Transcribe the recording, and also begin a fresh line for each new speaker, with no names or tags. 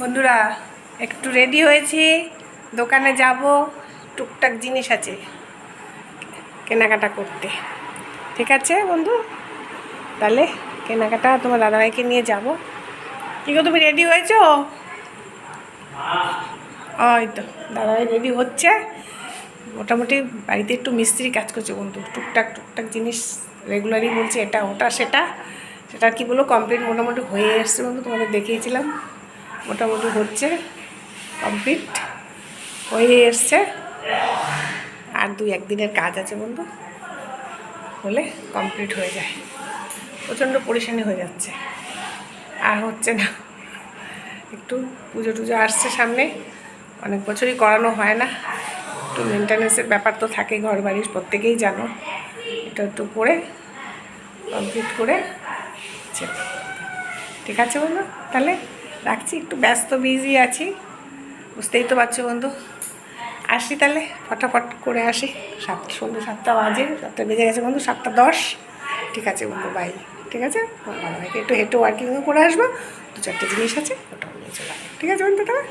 বন্ধুরা একটু রেডি হয়েছি, দোকানে যাব, টুকটাক জিনিস আছে কেনাকাটা করতে। ঠিক আছে বন্ধু, তাহলে কেনাকাটা তোমার দাদাভাইকে নিয়ে যাব। কি গো, তুমি রেডি হয়েছো? ওই তো দাদাভাই রেডি হচ্ছে। মোটামুটি বাড়িতে একটু মিস্ত্রি কাজ করছে বন্ধু, টুকটাক টুকটাক জিনিস রেগুলারই বলছে এটা ওটা সেটা কি বলো, কমপ্লিট মোটামুটি হয়ে এসছে বন্ধু। তোমাদের দেখিয়েছিলাম, মোটামুটি হচ্ছে, কমপ্লিট হয়ে এসছে। আর একদিনের কাজ আছে বন্ধু, হলে কমপ্লিট হয়ে যায়। প্রচণ্ড পরেশানি হয়ে যাচ্ছে, আর হচ্ছে না। একটু পুজো টুজো আসছে সামনে, অনেক বছরই করানো হয় না। একটু মেনটেন্যান্সের ব্যাপার তো থাকে, ঘর বাড়ির প্রত্যেকেই জানো। এটা একটু করে কমপ্লিট করে ঠিক আছে বন্ধু, তাহলে রাখছি। একটু ব্যস্ত বিজি আছি, বুঝতেই তো পারছো বন্ধু। আসি তাহলে, ফটাফট করে আসি। সন্ধ্যে 7টা বাজে, 7টা বেজে গেছে বন্ধু, 7টা 10। ঠিক আছে বন্ধু, বাই। ঠিক আছে, ভালোভাবে একটু হেঁটে ওয়ার্কিংও করে আসবো। 2-4টে জিনিস আছে, ওটাও নিয়ে চলে আসবো। ঠিক আছে বন্ধু, তাহলে